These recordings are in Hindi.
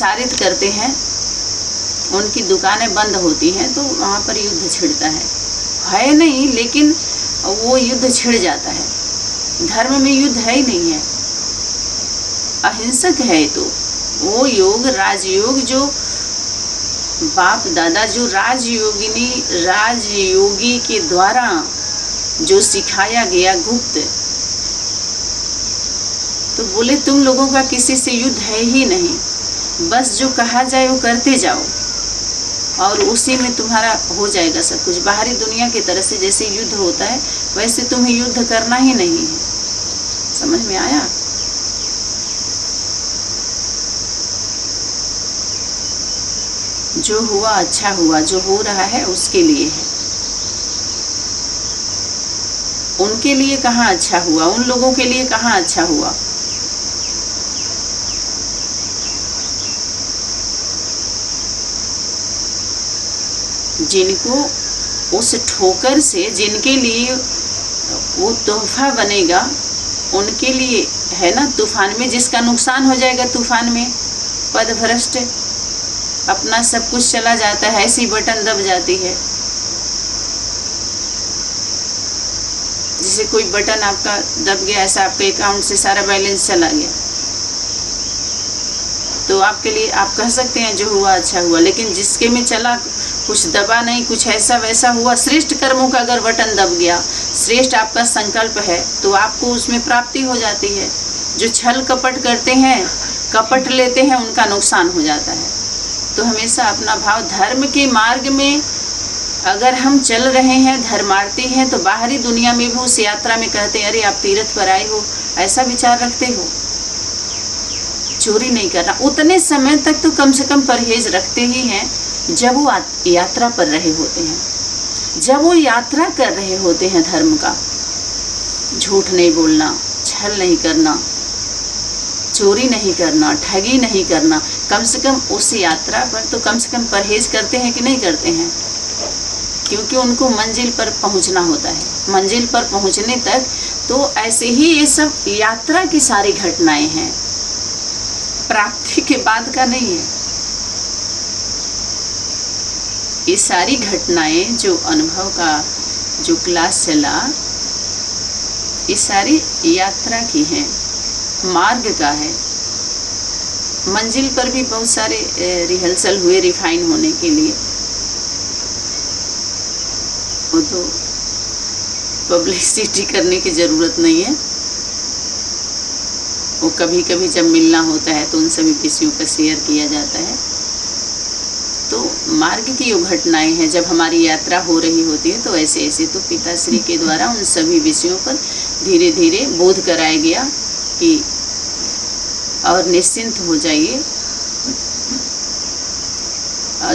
प्रसारित करते हैं, उनकी दुकानें बंद होती हैं, तो वहाँ पर युद्ध छिड़ता है नहीं, लेकिन वो युद्ध छिड़ जाता है। धर्म में युद्ध है ही नहीं है, अहिंसक है। तो वो योग, राजयोग, जो बाप दादा, जो राजयोगी के द्वारा जो सिखाया गया गुप्त, तो बोले तुम लोगों का किसी से युद्ध है ही नहीं, बस जो कहा जाए वो करते जाओ और उसी में तुम्हारा हो जाएगा सब कुछ। बाहरी दुनिया की तरह से जैसे युद्ध होता है वैसे तुम्हें युद्ध करना ही नहीं है। समझ में आया? जो हुआ अच्छा हुआ, जो हो रहा है उसके लिए है। उनके लिए कहाँ अच्छा हुआ, उन लोगों के लिए कहाँ अच्छा हुआ। जिनको उस ठोकर से, जिनके लिए वो तोहफा बनेगा, उनके लिए है ना तूफान में, जिसका नुकसान हो जाएगा तूफान में, पदभ्रष्ट, अपना सब कुछ चला जाता है, ऐसी बटन दब जाती है। जैसे कोई बटन आपका दब गया, ऐसा आपके अकाउंट से सारा बैलेंस चला गया, तो आपके लिए आप कह सकते हैं जो हुआ अच्छा हुआ। लेकिन जिसके में चला, कुछ दबा नहीं, कुछ ऐसा वैसा हुआ, श्रेष्ठ कर्मों का अगर बटन दब गया, श्रेष्ठ आपका संकल्प है, तो आपको उसमें प्राप्ति हो जाती है। जो छल कपट करते हैं, कपट लेते हैं, उनका नुकसान हो जाता है। तो हमेशा अपना भाव, धर्म के मार्ग में अगर हम चल रहे हैं, धर्मार्थी हैं, तो बाहरी दुनिया में भी उस यात्रा में कहते हैं अरे आप तीर्थ पर आए हो, ऐसा विचार रखते हो। चोरी नहीं करना, उतने समय तक तो कम से कम परहेज रखते ही हैं जब वो यात्रा पर रहे होते हैं, जब वो यात्रा कर रहे होते हैं धर्म का। झूठ नहीं बोलना, छल नहीं करना, चोरी नहीं करना, ठगी नहीं करना, कम से कम उस यात्रा पर तो कम से कम परहेज करते हैं कि नहीं करते हैं? क्योंकि उनको मंजिल पर पहुंचना होता है। मंजिल पर पहुंचने तक तो ऐसे ही ये सब यात्रा की सारी घटनाएं हैं, प्राप्ति के बाद का नहीं है। ये सारी घटनाएं जो अनुभव का जो क्लास चला, ये सारी यात्रा की हैं, मार्ग का है। मंजिल पर भी बहुत सारे रिहर्सल हुए रिफाइन होने के लिए, वो तो पब्लिसिटी करने की ज़रूरत नहीं है। वो कभी कभी जब मिलना होता है तो उन सभी विषयों का शेयर किया जाता है। तो मार्ग की जो घटनाएं हैं, जब हमारी यात्रा हो रही होती है, तो ऐसे ऐसे तो पिताश्री के द्वारा उन सभी विषयों पर धीरे धीरे बोध कराया गया कि और निश्चिंत हो जाइए।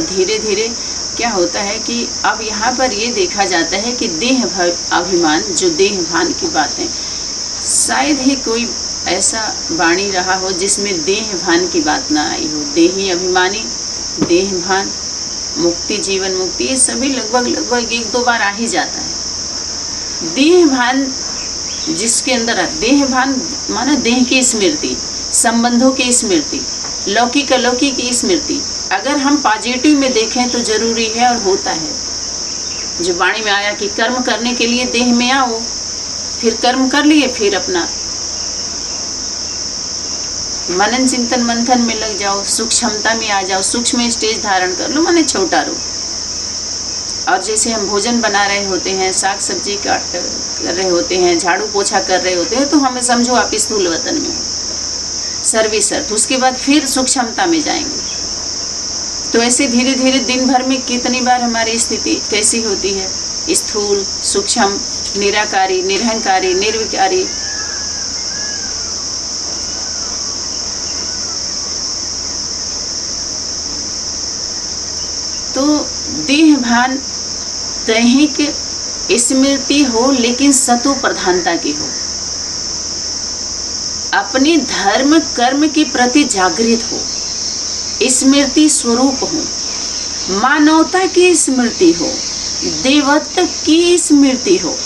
धीरे धीरे क्या होता है कि अब यहाँ पर ये देखा जाता है कि देह अभिमान, जो देह भान की बात है, शायद ही कोई ऐसा वाणी रहा हो जिसमें देह भान की बात ना आई हो। देही अभिमानी, देह भान, मुक्ति, जीवन मुक्ति, ये सभी लगभग एक दो बार आ ही जाता है। देह भान जिसके अंदर है, देह भान माना देह की स्मृति, संबंधों की स्मृति, लौकिक अलौकिक की स्मृति। अगर हम पॉजिटिव में देखें तो जरूरी है और होता है। जो वाणी में आया कि कर्म करने के लिए देह में आओ, फिर कर्म कर लिए, फिर अपना मनन चिंतन मंथन में लग जाओ, सूक्ष्मता में आ जाओ, सूक्ष्म स्टेज धारण कर लो, माने छोटा रूप। और जैसे हम भोजन बना रहे होते हैं, साग सब्जी काट कर रहे होते हैं, झाड़ू पोछा कर रहे होते हैं, तो हमें समझो आप स्थूल वतन में हो, सर्विस अर्थ, उसके बाद फिर सूक्ष्मता में जाएंगे। तो ऐसे धीरे धीरे दिन भर में कितनी बार हमारी स्थिति कैसी होती है, स्थूल, सूक्ष्म, निराकारी, निरहंकारी, निर्विकारी। तो देह भान दैहिक स्मृति हो, लेकिन सतो प्रधानता की हो, अपने धर्म कर्म के प्रति जागृत हो, स्मृति स्वरूप हो, मानवता की स्मृति हो, देवत्व की स्मृति हो,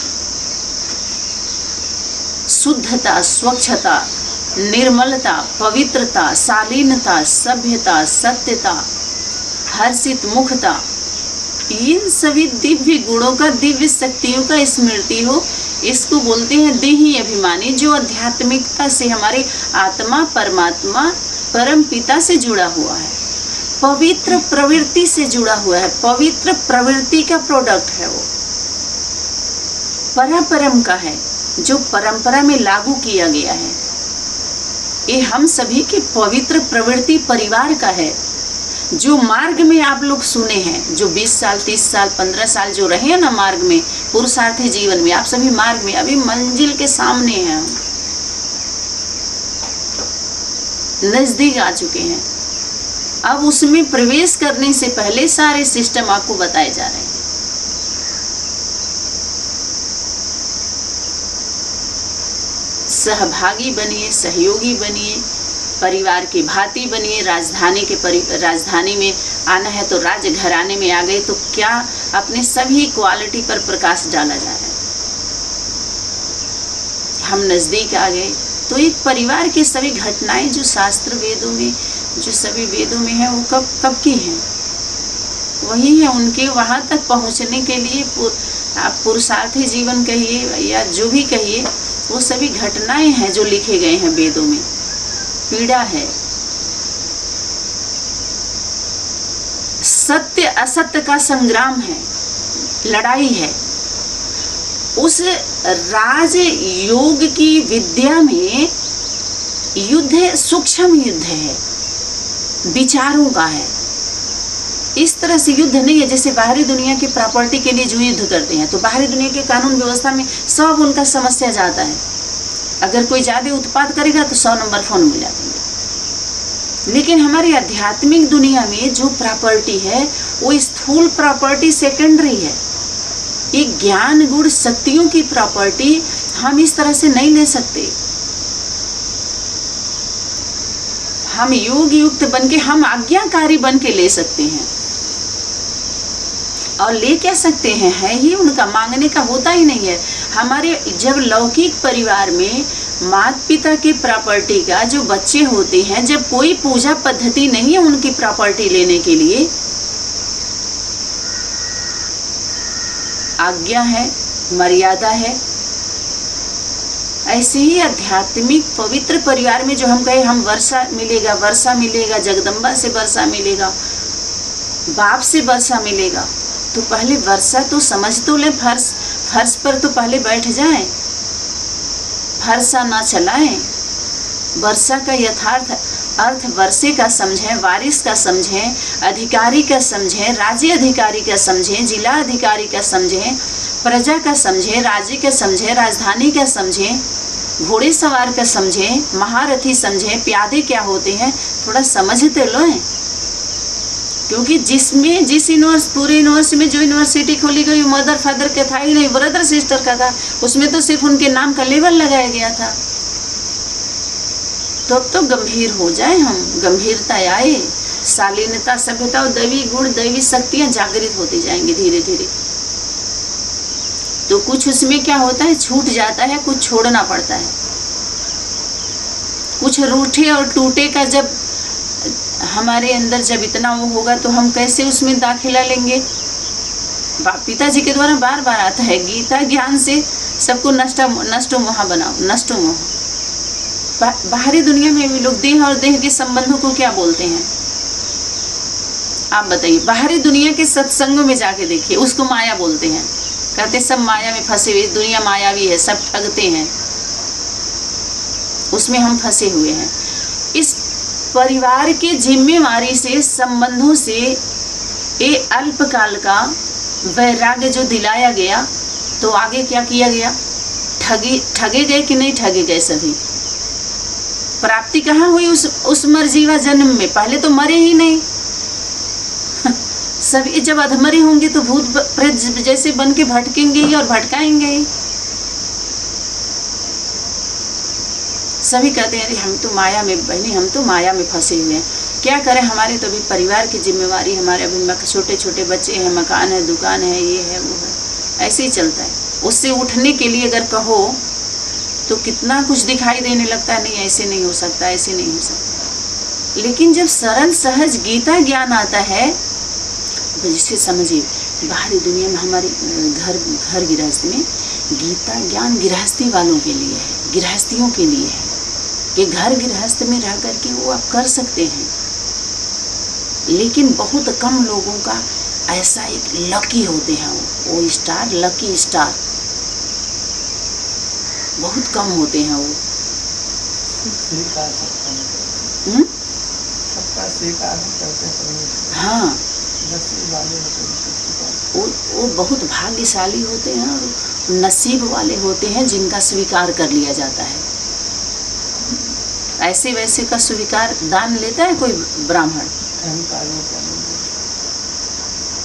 शुद्धता, स्वच्छता, निर्मलता, पवित्रता, शालीनता, सभ्यता, सत्यता, हर्षित मुखता, इन सभी दिव्य गुणों का, दिव्य शक्तियों का स्मृति हो, इसको बोलते हैं देही अभिमानी, जो आध्यात्मिकता से हमारे आत्मा परमात्मा परम पिता से जुड़ा हुआ है, पवित्र प्रवृत्ति से जुड़ा हुआ है, पवित्र प्रवृत्ति का प्रोडक्ट है, वो परापरम का है, जो परंपरा में लागू किया गया है। ये हम सभी की पवित्र प्रवृत्ति परिवार का है, जो मार्ग में आप लोग सुने हैं, जो 20 साल 30 साल 15 साल जो रहे हैं ना मार्ग में, पुरुषार्थी जीवन में, आप सभी मार्ग में, अभी मंजिल के सामने हैं, हम नजदीक आ चुके हैं। अब उसमें प्रवेश करने से पहले सारे सिस्टम आपको बताए जा रहे हैं। सहभागी बनिए, सहयोगी बनिए, परिवार की भांति बनिए। राजधानी में आना है तो राजघराने में आ गए तो क्या अपने सभी क्वालिटी पर प्रकाश डाला जा रहा है। हम नजदीक आ गए तो एक परिवार की सभी घटनाएं जो शास्त्र वेदों में, जो सभी वेदों में है, वो कब की हैं, वही है। उनके वहां तक पहुंचने के लिए आप पुरुषार्थी जीवन कहिए या जो भी कहिए, वो सभी घटनाएं हैं जो लिखे गए हैं वेदों में। पीड़ा है, सत्य असत्य का संग्राम है, लड़ाई है। उस राज योग की विद्या में युद्ध सूक्ष्म युद्ध है, विचारों का है। इस तरह से युद्ध नहीं है जैसे बाहरी दुनिया की प्रॉपर्टी के लिए जो युद्ध करते हैं, तो बाहरी दुनिया के कानून व्यवस्था में सब उनका समस्या जाता है। अगर कोई ज्यादा उत्पात करेगा तो 100 नंबर फोन मिल जाएंगे। लेकिन हमारी आध्यात्मिक दुनिया में जो प्रॉपर्टी है वो स्थूल प्रॉपर्टी सेकेंडरी है। ये ज्ञान गुण शक्तियों की प्रॉपर्टी हम इस तरह से नहीं ले सकते। हम योग युक्त बनके, हम आज्ञाकारी बनके ले सकते हैं। और ले क्या सकते हैं, है ही उनका, मांगने का होता ही नहीं है। हमारे जब लौकिक परिवार में माता पिता की प्रॉपर्टी का जो बच्चे होते हैं, जब कोई पूजा पद्धति नहीं है उनकी प्रॉपर्टी लेने के लिए, आज्ञा है, मर्यादा है, ऐसे ही आध्यात्मिक पवित्र परिवार में जो हम कहे हम वर्षा मिलेगा, जगदम्बा से वर्षा मिलेगा, बाप से वर्षा मिलेगा, तो पहले वर्षा तो समझ तो ले, फर्श पर तो पहले बैठ जाएं, फरसा ना चलाएं। वर्षा का यथार्थ अर्थ वर्षे का समझें, वारिस का समझें, अधिकारी का समझें, राज्य अधिकारी का समझें, जिला अधिकारी का समझें, प्रजा का समझें, राज्य का समझें, राजधानी का समझें, घोड़े सवार का समझें, महारथी समझें, प्यादे क्या होते हैं, थोड़ा समझते लो। क्योंकि जिस पूरे यूनिवर्सिटी में जो यूनिवर्सिटी खोली गई मदर फादर का था ही नहीं, ब्रदर सिस्टर का था, उसमें तो सिर्फ उनके नाम का लेबल लगाया गया था। तो अब तो गंभीर हो जाए, हम गंभीरता आए, शालीनता, सभ्यता और दैवी गुण, दैवी शक्तियां जागृत होती जाएंगी धीरे धीरे। तो कुछ उसमें क्या होता है, छूट जाता है, कुछ छोड़ना पड़ता है। कुछ रूठे और टूटे का जब हमारे अंदर जब इतना वो होगा तो हम कैसे उसमें दाखिला लेंगे। पिताजी के द्वारा बार बार आता है, गीता ज्ञान से सबको नष्टो मोह बनाओ, नष्टो मोह। बाहरी दुनिया में भी लोग देह और देह के संबंधों को क्या बोलते हैं, आप बताइए। बाहरी दुनिया के सत्संगों में जाके देखिए, उसको माया बोलते हैं। कहते सब माया में फंसे हुए, दुनिया मायावी है, सब ठगते हैं, उसमें हम फंसे हुए हैं। इस परिवार की जिम्मेवारी से, संबंधों से ये अल्पकाल का वैराग्य जो दिलाया गया, तो आगे क्या किया गया, ठगे गए कि नहीं ठगे गए सभी। प्राप्ति कहाँ हुई उस मरजीवा जन्म में, पहले तो मरे ही नहीं। सभी जब अधमरे होंगे तो भूत प्रेत जैसे बन के भटकेंगे ही और भटकाएंगे ही। सभी कहते हैं अरे हम तो माया में, बहनी हम तो माया में फंसे हुए हैं, क्या करें। हमारे तो अभी परिवार की जिम्मेवारी, हमारे अभी छोटे छोटे बच्चे हैं, मकान है, दुकान है, ये है वो है, ऐसे ही चलता है। उससे उठने के लिए अगर कहो तो कितना कुछ दिखाई देने लगता है, नहीं ऐसे नहीं हो सकता, ऐसे नहीं हो सकता। लेकिन जब सरल सहज गीता ज्ञान आता है, जिससे समझिए बाहरी दुनिया में हमारे घर गृहस्थी में गीता ज्ञान गृहस्थी वालों के लिए है, गृहस्थियों के लिए है कि घर गृहस्थ में रह करके वो आप कर सकते हैं। लेकिन बहुत कम लोगों का ऐसा एक लकी होते हैं, वो स्टार, लकी स्टार बहुत कम होते हैं वो। हाँ, वो बहुत भाग्यशाली होते हैं और नसीब वाले होते हैं जिनका स्वीकार कर लिया जाता है। ऐसे वैसे का स्वीकार दान लेता है कोई ब्राह्मण?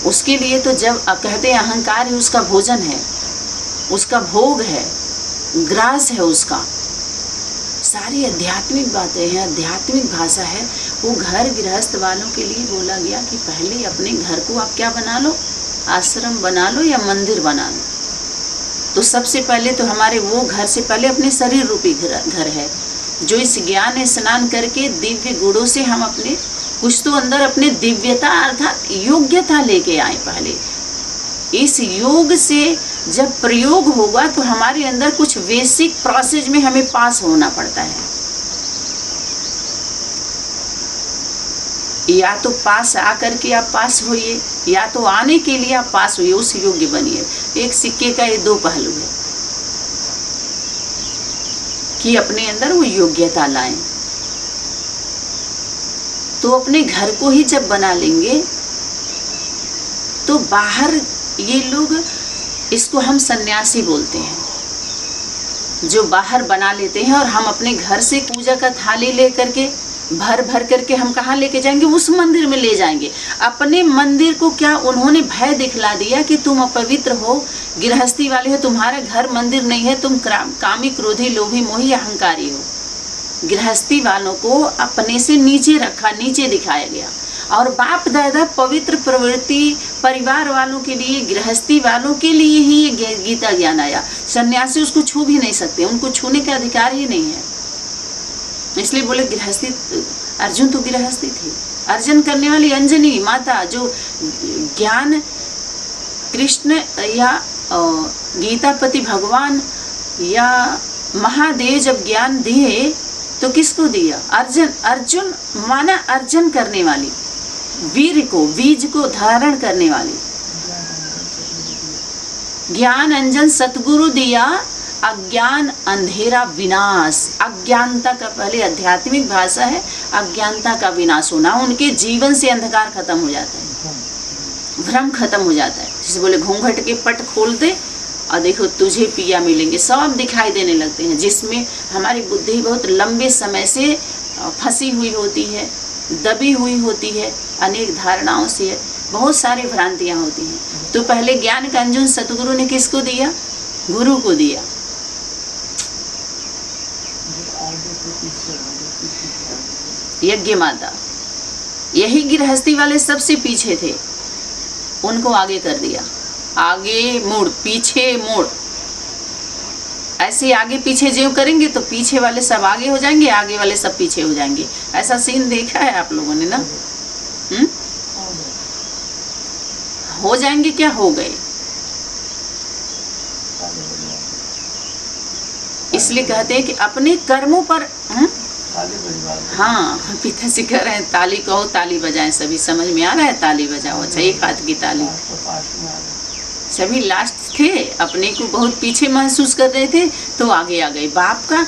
उसके लिए तो जब आप कहते हैं अहंकार ही उसका भोजन है, उसका भोग है, ग्रास है उसका। सारी आध्यात्मिक बातें हैं, आध्यात्मिक भाषा है। वो घर गृहस्थ वालों के लिए बोला गया कि पहले अपने घर को आप क्या बना लो, आश्रम बना लो या मंदिर बना लो। तो सबसे पहले तो हमारे वो घर से पहले अपने शरीर रूपी घर है, जो इस ज्ञान स्नान करके दिव्य गुणों से हम अपने कुछ तो अंदर अपने दिव्यता अर्थात योग्यता लेके आए। पहले इस योग से जब प्रयोग होगा तो हमारे अंदर कुछ बेसिक प्रोसेस में हमें पास होना पड़ता है। या तो पास आकर के आप पास होइए, या तो आने के लिए आप पास होइए, उस योग्य बनिए। एक सिक्के का ये दो पहलू है कि अपने अंदर वो योग्यता लाएं। तो अपने घर को ही जब बना लेंगे तो बाहर ये लोग, इसको हम सन्यासी बोलते हैं, जो बाहर बना लेते हैं। और हम अपने घर से पूजा का थाली लेकर के भर भर करके हम कहाँ लेके जाएंगे? उस मंदिर में ले जाएंगे। अपने मंदिर को क्या उन्होंने भय दिखला दिया कि तुम अपवित्र हो, गृहस्थी वाले हो, तुम्हारा घर मंदिर नहीं है, तुम कामी क्रोधी लोभी मोही अहंकारी हो। गृहस्थी वालों को अपने से नीचे रखा, नीचे दिखाया गया। और बाप दादा पवित्र प्रवृत्ति परिवार वालों के लिए, गृहस्थी वालों के लिए ही ये गीता ज्ञान आया। सन्यासी उसको छू भी नहीं सकते, उनको छूने का अधिकार ही नहीं है। इसलिए बोले गृहस्थी, अर्जुन तो गृहस्थी थे। अर्जन करने वाली अंजनी माता, जो ज्ञान कृष्ण या गीतापति भगवान या महादेव जब ज्ञान दिए तो किसको दिया? अर्जुन माना अर्जन करने वाली, वीर को, बीज को धारण करने वाली। ज्ञान अंजन सतगुरु दिया, अज्ञान अंधेरा विनाश। अज्ञानता का पहले आध्यात्मिक भाषा है, अज्ञानता का विनाश होना। उनके जीवन से अंधकार खत्म हो जाता है, भ्रम खत्म हो जाता है। जैसे बोले घूंघट के पट खोलते और देखो तुझे पिया मिलेंगे, सब दिखाई देने लगते हैं। जिसमें हमारी बुद्धि बहुत लंबे समय से फंसी हुई होती है, दबी हुई होती है, अनेक धारणाओं से बहुत सारी भ्रांतियां होती हैं। तो पहले ज्ञान का अंजन सतगुरु ने किसको दिया? गुरु को दिया। यज्ञ माता, यही गृहस्थी वाले सबसे पीछे थे, उनको आगे कर दिया। आगे मुड़, पीछे मुड़, ऐसे आगे पीछे जो करेंगे तो पीछे वाले सब आगे हो जाएंगे, आगे वाले सब पीछे हो जाएंगे। ऐसा सीन देखा है आप लोगों ने ना? हो जाएंगे क्या? हो गए। इसलिए कहते हैं कि अपने कर्मों पर हाँ, पिताजी कह रहे हैं ताली कहो ताली बजाएं। सभी समझ में आ रहा है? ताली बजाओ। अच्छा, एक हाथ की ताली। सभी लास्ट थे, अपने को बहुत पीछे महसूस कर रहे थे तो आगे आ गए। बाप का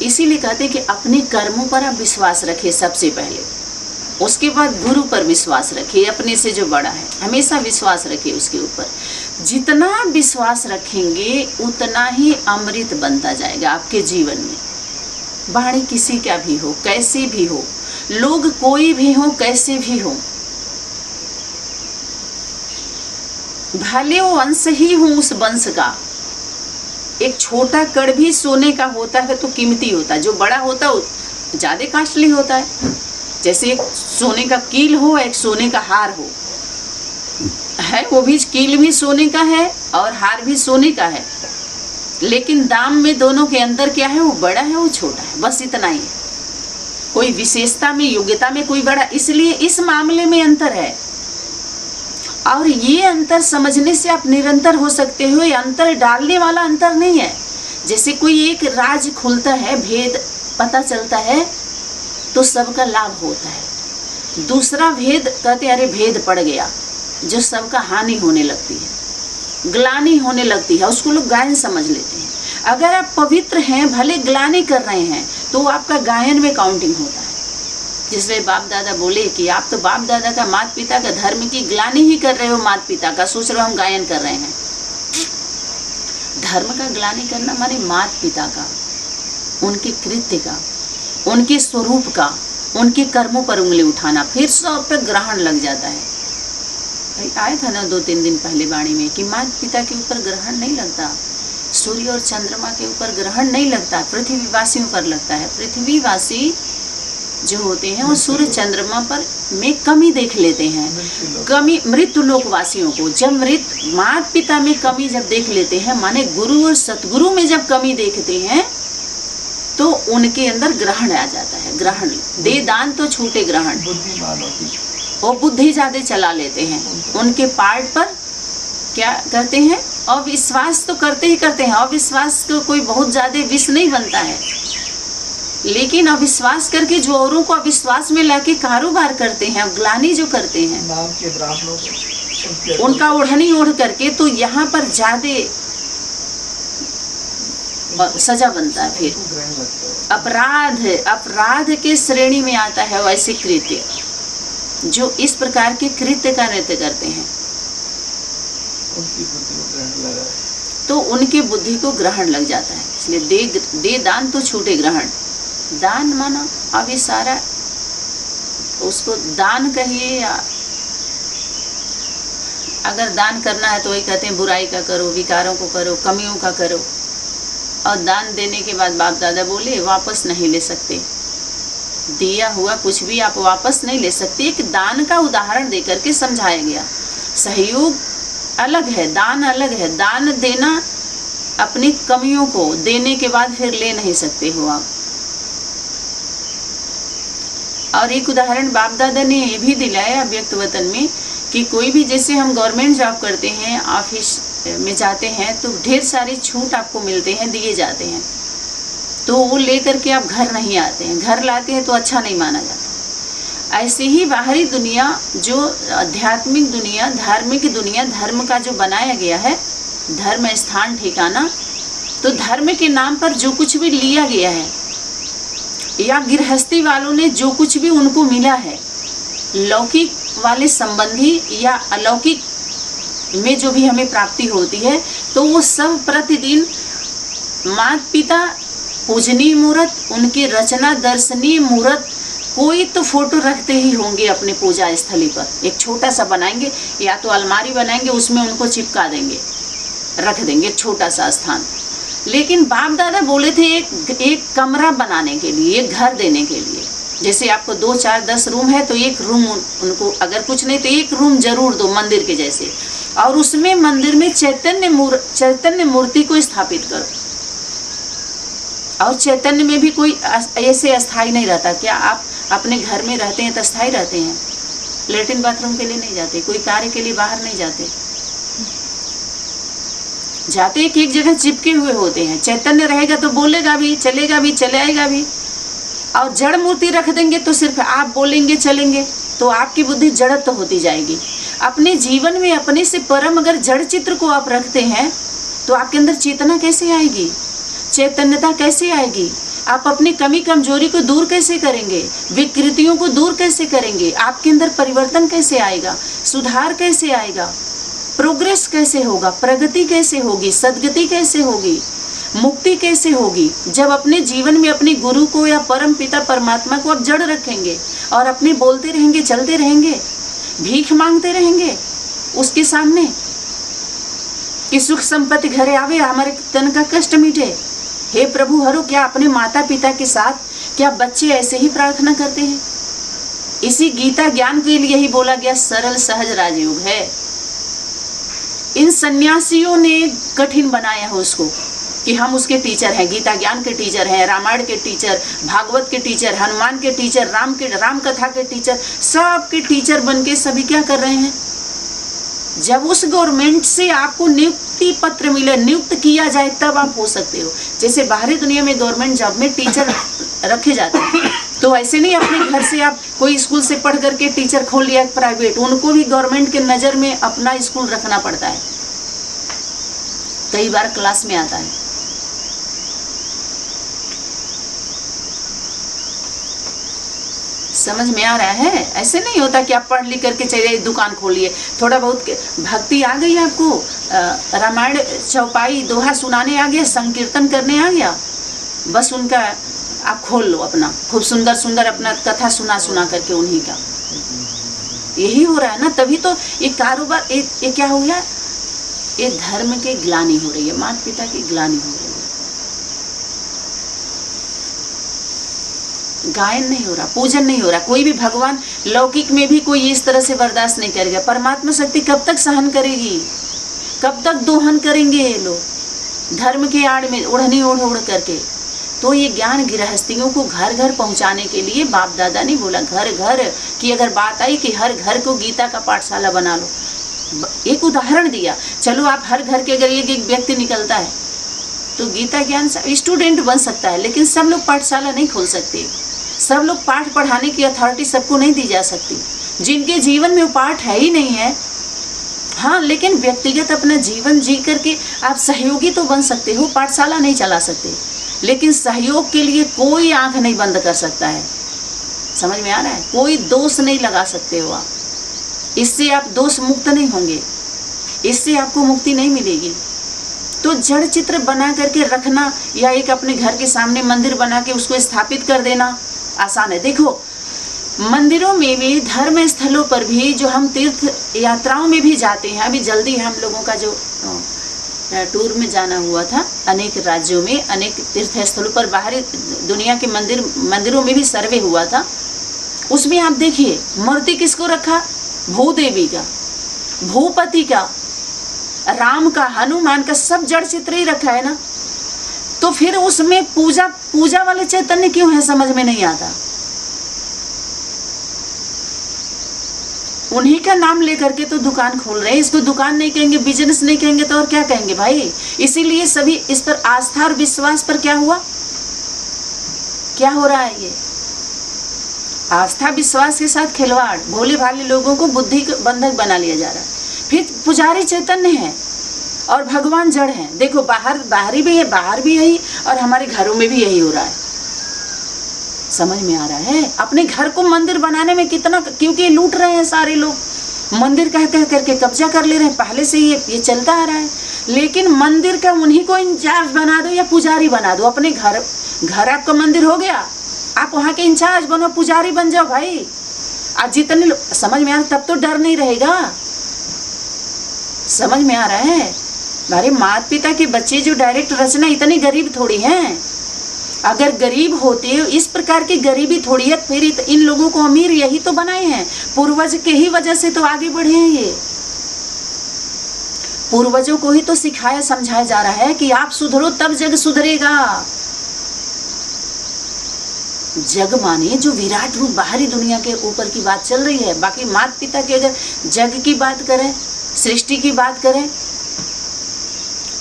इसीलिए कहते हैं कि अपने कर्मों पर आप विश्वास रखिए सबसे पहले, उसके बाद गुरु पर विश्वास रखिए, अपने से जो बड़ा है हमेशा विश्वास रखिए उसके ऊपर। जितना विश्वास रखेंगे उतना ही अमृत बनता जाएगा आपके जीवन में। वाणी किसी का भी हो, कैसे भी हो, लोग कोई भी हो, कैसे भी हो, भले वो अंश ही हो उस वंश का। एक छोटा कण भी सोने का होता है तो कीमती होता है, जो बड़ा होता है वो ज्यादा कॉस्टली होता है। जैसे एक सोने का कील हो, एक सोने का हार हो, है वो भी, कील भी सोने का है और हार भी सोने का है। लेकिन दाम में दोनों के अंदर क्या है, वो बड़ा है वो छोटा है, बस इतना ही है। कोई विशेषता में, योग्यता में कोई बड़ा, इसलिए इस मामले में अंतर है। और ये अंतर समझने से आप निरंतर हो सकते हो। ये अंतर डालने वाला अंतर नहीं है। जैसे कोई एक राज खुलता है, भेद पता चलता है तो सबका लाभ होता है। दूसरा भेद कहते अरे भेद पड़ गया, जो सबका हानि होने लगती है, ग्लानि होने लगती है, उसको लोग गायन समझ लेते हैं। अगर आप पवित्र हैं, भले ग्लानि कर रहे हैं, तो आपका गायन में काउंटिंग होता है। जिसमें बाप दादा बोले कि आप तो बाप दादा का, माता पिता का धर्म की ग्लानि ही कर रहे हो, माता पिता का सोच रहे हो हम गायन कर रहे हैं। धर्म का ग्लानि करना माने माता पिता का, उनके कृत्य का, उनके स्वरूप का, उनके कर्मों पर उंगली उठाना, फिर सब पे ग्रहण लग जाता है। भाई आया था ना 2-3 दिन पहले वाणी में कि माता पिता के ऊपर ग्रहण नहीं लगता, सूर्य और चंद्रमा के ऊपर ग्रहण नहीं लगता, पृथ्वीवासियों पर लगता है। पृथ्वीवासी जो होते हैं वो सूर्य चंद्रमा पर में कमी देख लेते हैं, कमी मृत्यु लोकवासियों को। जब माता पिता में कमी जब देख लेते हैं, माने गुरु और सतगुरु में जब कमी देखते हैं, तो उनके अंदर ग्रहण आ जाता है। ग्रहण दे दान तो छूटे ग्रहण, वो बुद्धि ज्यादा चला लेते हैं। उनके पार्ट पर क्या करते हैं, अविश्वास तो करते ही करते हैं। अविश्वास को कोई बहुत ज्यादा विष नहीं बनता है, लेकिन अविश्वास करके जो औरों को अविश्वास में लाके कारोबार करते हैं, ग्लानि जो करते हैं, उनका ओढ़नी ओढ़ करके, तो यहाँ पर ज्यादा सजा बनता है। फिर अपराध के श्रेणी में आता है वैसे कृत्य जो इस प्रकार के कृत्य का नृत्य करते हैं, तो उनकी बुद्धि को ग्रहण लग जाता है। इसलिए दे दान तो छूटे ग्रहण। दान माना अब ये सारा, उसको दान कहिए, या अगर दान करना है तो वही कहते हैं बुराई का करो, विकारों को करो, कमियों का करो। और दान देने के बाद बाप दादा बोले वापस नहीं ले सकते, दिया हुआ कुछ भी आप वापस नहीं ले सकते। एक दान का उदाहरण देकर के समझाया गया। सहयोग अलग है, दान अलग है। दान देना अपनी कमियों को देने के बाद फिर ले नहीं सकते हो आप। और एक उदाहरण बाप दादा ने ये भी दिलाया व्यक्त वतन में कि कोई भी, जैसे हम गवर्नमेंट जॉब करते हैं, ऑफिस में जाते हैं, तो ढेर सारी छूट आपको मिलते हैं, दिए जाते हैं, तो वो लेकर के आप घर नहीं आते हैं। घर लाते हैं तो अच्छा नहीं माना जाता। ऐसे ही बाहरी दुनिया, जो आध्यात्मिक दुनिया, धार्मिक दुनिया, धर्म का जो बनाया गया है, धर्म स्थान ठिकाना, तो धर्म के नाम पर जो कुछ भी लिया गया है, या गृहस्थी वालों ने जो कुछ भी उनको मिला है, लौकिक वाले संबंधी या अलौकिक में जो भी हमें प्राप्ति होती है, तो वो सब प्रतिदिन माता पिता पूजनीय मूर्त, उनके रचना दर्शनीय मूर्त, कोई तो फोटो रखते ही होंगे अपने पूजा स्थली पर। एक छोटा सा बनाएंगे, या तो अलमारी बनाएंगे, उसमें उनको चिपका देंगे, रख देंगे एक छोटा सा स्थान। लेकिन बाप दादा बोले थे एक कमरा बनाने के लिए, एक घर देने के लिए। जैसे आपको 2, 4, 10 रूम है, तो एक रूम उनको, अगर कुछ नहीं तो एक रूम जरूर दो मंदिर के जैसे, और उसमें मंदिर में चैतन्य मूर्ति को स्थापित करो। और चैतन्य में भी कोई ऐसे अस्थाई नहीं रहता। क्या आप अपने घर में रहते हैं तो अस्थाई रहते हैं? लेट्रिन बाथरूम के लिए नहीं जाते, कोई कार्य के लिए बाहर नहीं जाते, जाते एक जगह चिपके हुए होते हैं। चैतन्य रहेगा तो बोलेगा भी, चलेगा भी, चले आएगा भी। और जड़ मूर्ति रख देंगे तो सिर्फ आप बोलेंगे, चलेंगे, तो आपकी बुद्धि जड़त तो होती जाएगी। अपने जीवन में अपने से परम अगर जड़ चित्र को आप रखते हैं, तो आपके अंदर चेतना कैसे आएगी, चैतन्यता कैसे आएगी? आप अपनी कमी कमजोरी को दूर कैसे करेंगे, विकृतियों को दूर कैसे करेंगे? आपके अंदर परिवर्तन कैसे आएगा, सुधार कैसे आएगा, प्रोग्रेस कैसे होगा, प्रगति कैसे होगी, सदगति कैसे होगी, मुक्ति कैसे होगी? जब अपने जीवन में अपने गुरु को या परम पिता परमात्मा को आप जड़ रखेंगे और अपने बोलते रहेंगे, चलते रहेंगे, भीख मांगते रहेंगे उसके सामने कि सुख संपत्ति घरे आवे, हमारे तन का कष्ट मिटे, हे प्रभु हरो। क्या अपने माता पिता के साथ क्या बच्चे ऐसे ही प्रार्थना करते हैं? इसी गीता ज्ञान के लिए ही बोला गया सरल सहज राजयोग है। इन सन्यासियों ने कठिन बनाया है उसको, कि हम उसके टीचर हैं, गीता ज्ञान के टीचर हैं, रामायण के टीचर, भागवत के टीचर, हनुमान के टीचर, राम कथा के टीचर, सब के टीचर बन के सभी क्या कर रहे हैं? जब उस गवर्नमेंट से आपको नियुक्ति पत्र मिले, नियुक्त किया जाए, तब आप हो सकते हो। जैसे बाहरी दुनिया में गवर्नमेंट जॉब में टीचर रखे जाते हैं, तो ऐसे नहीं अपने घर से आप कोई स्कूल से पढ़ करके टीचर खोल लिया प्राइवेट, उनको भी गवर्नमेंट के नज़र में अपना स्कूल रखना पड़ता है। कई बार क्लास में आता है। समझ में आ रहा है? ऐसे नहीं होता कि आप पढ़ लिख करके चलिए दुकान खोलिए। थोड़ा बहुत भक्ति आ गई आपको, रामायण चौपाई दोहा सुनाने आ गया, संकीर्तन करने आ गया, बस उनका आप खोल लो अपना, खूब सुंदर सुंदर अपना कथा सुना करके उन्हीं का। यही हो रहा है ना, तभी तो ये कारोबार, ये क्या हो गया? ये धर्म की ग्लानि हो रही है, माता पिता की ग्लानि हो रही है। गायन नहीं हो रहा, पूजन नहीं हो रहा। कोई भी भगवान लौकिक में भी कोई इस तरह से बर्दाश्त नहीं करेगा। परमात्मा शक्ति कब तक सहन करेगी? कब तक दोहन करेंगे ये लोग धर्म के आड़ में ओढ़नी ओढ़ करके? तो ये ज्ञान गृहस्थियों को घर घर पहुंचाने के लिए बाप दादा ने बोला, घर घर की अगर बात आई कि हर घर को गीता का पाठशाला बना लो। एक उदाहरण दिया, चलो आप हर घर के अगर एक व्यक्ति निकलता है तो गीता ज्ञान स्टूडेंट बन सकता है, लेकिन सब लोग पाठशाला नहीं खोल सकते। सब लोग पाठ पढ़ाने की अथॉरिटी सबको नहीं दी जा सकती। जिनके जीवन में वो पाठ है ही नहीं है, हाँ, लेकिन व्यक्तिगत अपना जीवन जी करके आप सहयोगी तो बन सकते हो, पाठशाला नहीं चला सकते। लेकिन सहयोग के लिए कोई आंख नहीं बंद कर सकता है। समझ में आ रहा है? कोई दोष नहीं लगा सकते हो आप। इससे आप दोष मुक्त नहीं होंगे, इससे आपको मुक्ति नहीं मिलेगी। तो जड़ चित्र बना करके रखना या एक अपने घर के सामने मंदिर बना के उसको स्थापित कर देना आसान है। देखो, मंदिरों में भी, धर्म स्थलों पर भी, जो हम तीर्थ यात्राओं में भी जाते हैं, अभी जल्दी हम लोगों का जो टूर में जाना हुआ था, अनेक राज्यों में अनेक तीर्थ स्थलों पर, बाहरी दुनिया के मंदिरों में भी सर्वे हुआ था। उसमें आप देखिए मूर्ति किसको रखा? भूदेवी का, भूपति का, राम का, हनुमान का, सब जड़ चित्र ही रखा है ना। तो फिर उसमें पूजा वाले चैतन्य क्यों है? समझ में नहीं आता। उन्हीं का नाम लेकर के तो दुकान खोल रहे हैं। इसको दुकान नहीं कहेंगे, बिजनेस नहीं कहेंगे, तो और क्या कहेंगे भाई? इसीलिए सभी इस पर आस्था और विश्वास पर क्या हुआ, क्या हो रहा है? ये आस्था विश्वास के साथ खिलवाड़, भोले भाले लोगों को बुद्धि बंधक बना लिया जा रहा है। फिर पुजारी चैतन्य है और भगवान जड़ है। देखो, बाहरी भी है, बाहर भी यही, और हमारे घरों में भी यही हो रहा है। समझ में आ रहा है? अपने घर को मंदिर बनाने में कितना, क्योंकि लूट रहे हैं सारे लोग, मंदिर कह करके कब्जा कर ले रहे हैं। पहले से ये चलता आ रहा है। लेकिन मंदिर का उन्हीं को इंचार्ज बना दो या पुजारी बना दो। अपने घर आपका मंदिर हो गया, आप वहाँ के इंचार्ज बनो, पुजारी बन जाओ भाई। आज जितने समझ में आ रहा, तब तो डर नहीं रहेगा। समझ में आ रहा है? हमारे माता पिता के बच्चे जो डायरेक्ट रचना, इतनी गरीब थोड़ी हैं। अगर गरीब होते, इस प्रकार की गरीबी थोड़ी है, फिर इन लोगों को अमीर यही तो बनाए हैं। पूर्वज के ही वजह से तो आगे बढ़े हैं। ये पूर्वजों को ही तो सिखाया समझाया जा रहा है कि आप सुधरो तब जग सुधरेगा। जग माने जो विराट रूप बाहरी दुनिया के ऊपर की बात चल रही है। बाकी माता पिता के अगर जग की बात करें, सृष्टि की बात करें,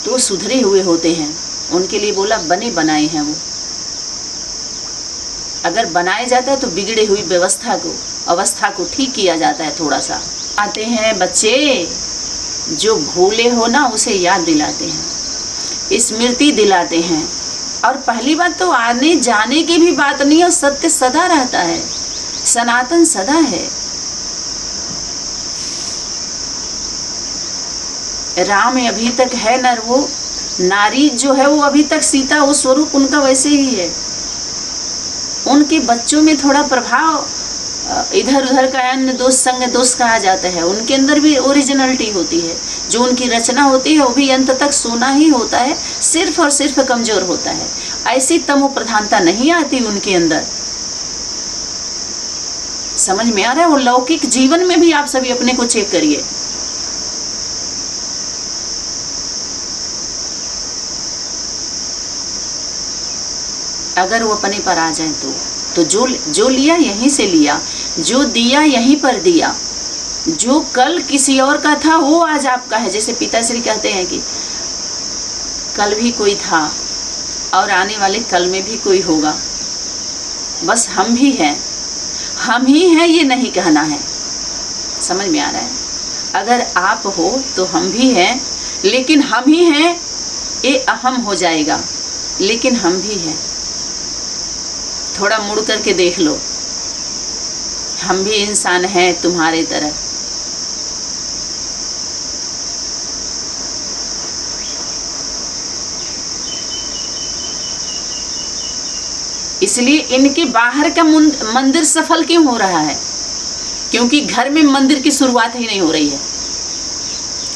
तो सुधरे हुए होते हैं। उनके लिए बोला बने बनाए हैं वो। अगर बनाया जाता है तो बिगड़े हुई अवस्था को ठीक किया जाता है थोड़ा सा। आते हैं बच्चे, जो भूले हो ना उसे याद दिलाते हैं, स्मृति दिलाते हैं। और पहली बात तो आने जाने की भी बात नहीं है, सत्य सदा रहता है, सनातन सदा है। राम अभी तक है नर, वो नारी जो है वो अभी तक सीता, वो स्वरूप उनका वैसे ही है। उनके बच्चों में थोड़ा प्रभाव इधर उधर का अन्य दोष संग दोष कहा जाता है। उनके अंदर भी ओरिजिनलिटी होती है। जो उनकी रचना होती है वो भी अंत तक सोना ही होता है, सिर्फ और सिर्फ कमजोर होता है। ऐसी तमो प्रधानता नहीं आती उनके अंदर। समझ में आ रहा है? वो लौकिक जीवन में भी आप सभी अपने को चेक करिए। अगर वो अपने पर आ जाए तो जो लिया यहीं से लिया, जो दिया यहीं पर दिया, जो कल किसी और का था वो आज आपका है। जैसे पिताश्री कहते हैं कि कल भी कोई था और आने वाले कल में भी कोई होगा, बस हम भी हैं, हम ही हैं ये नहीं कहना है। समझ में आ रहा है? अगर आप हो तो हम भी हैं, लेकिन हम ही हैं ये अहम हो जाएगा, लेकिन हम भी हैं। थोड़ा मुड़ करके देख लो, हम भी इंसान हैं तुम्हारे तरह। इसलिए इनके बाहर का मंदिर सफल क्यों हो रहा है? क्योंकि घर में मंदिर की शुरुआत ही नहीं हो रही है।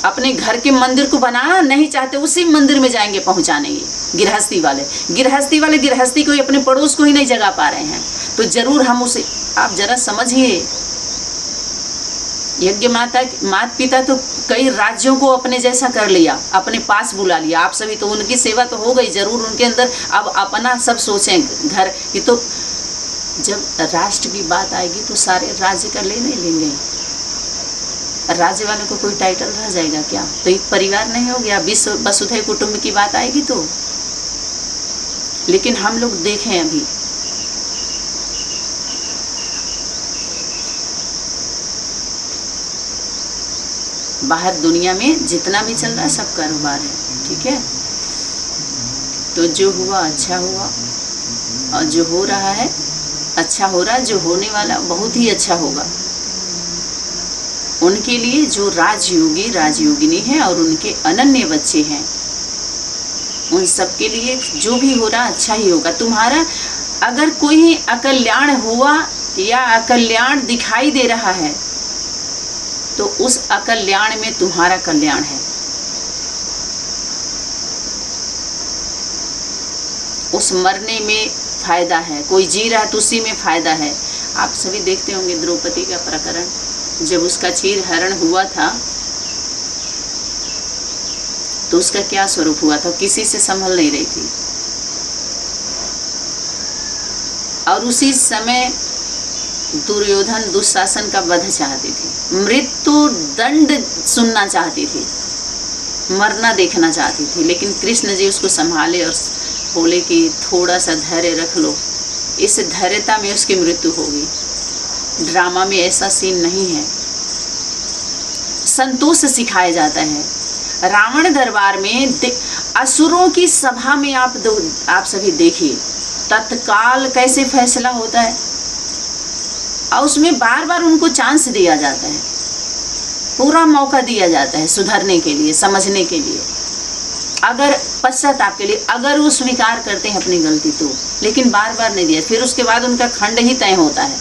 अपने घर के मंदिर को बनाना नहीं चाहते, उसी मंदिर में जाएंगे पहुंचाने। ये गृहस्थी वाले गृहस्थी को ही, अपने पड़ोस को ही नहीं जगा पा रहे हैं। तो जरूर हम उसे, आप जरा समझिए, यज्ञ माता पिता तो कई राज्यों को अपने जैसा कर लिया, अपने पास बुला लिया। आप सभी तो उनकी सेवा तो हो गई, जरूर उनके अंदर अब अपना सब सोचें घर। ये तो जब राष्ट्र की बात आएगी तो सारे राज्य का ले नहीं लेंगे। राज्य वालों को कोई टाइटल रह जाएगा क्या? तो एक परिवार नहीं हो गया? विश्व वसुधैव कुटुंब की बात आएगी तो। लेकिन हम लोग देखें अभी बाहर दुनिया में जितना भी चल रहा है सब कारोबार है, ठीक है। तो जो हुआ अच्छा हुआ, और जो हो रहा है अच्छा हो रहा है, जो होने वाला बहुत ही अच्छा होगा। उनके लिए जो राजयोगी राजयोगिनी है और उनके अनन्य बच्चे हैं, उन सब के लिए जो भी हो रहा अच्छा ही होगा। तुम्हारा अगर कोई अकल्याण हुआ या अकल्याण दिखाई दे रहा है तो उस अकल्याण में तुम्हारा कल्याण है। उस मरने में फायदा है, कोई जी रहा है तो उसी में फायदा है। आप सभी देखते होंगे द्रौपदी का प्रकरण, जब उसका चीर हरण हुआ था तो उसका क्या स्वरूप हुआ था? किसी से संभल नहीं रही थी। और उसी समय दुर्योधन दुशासन का वध चाहती थी, मृत्यु दंड सुनना चाहती थी, मरना देखना चाहती थी। लेकिन कृष्ण जी उसको संभाले और बोले कि थोड़ा सा धैर्य रख लो, इस धैर्यता में उसकी मृत्यु होगी। ड्रामा में ऐसा सीन नहीं है, संतोष सिखाया जाता है। रावण दरबार में असुरों की सभा में आप सभी देखिए तत्काल कैसे फैसला होता है, और उसमें बार बार उनको चांस दिया जाता है, पूरा मौका दिया जाता है सुधरने के लिए, समझने के लिए, अगर पश्चाताप के लिए, अगर वो स्वीकार करते हैं अपनी गलती तो। लेकिन बार बार नहीं दिया, फिर उसके बाद उनका खंड ही तय होता है।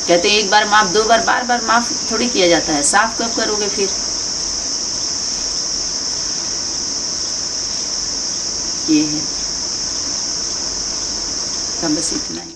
कहते हैं एक बार माफ, दो बार, बार बार माफ थोड़ी किया जाता है। साफ कब करोगे फिर? ये है, बस इतना ही।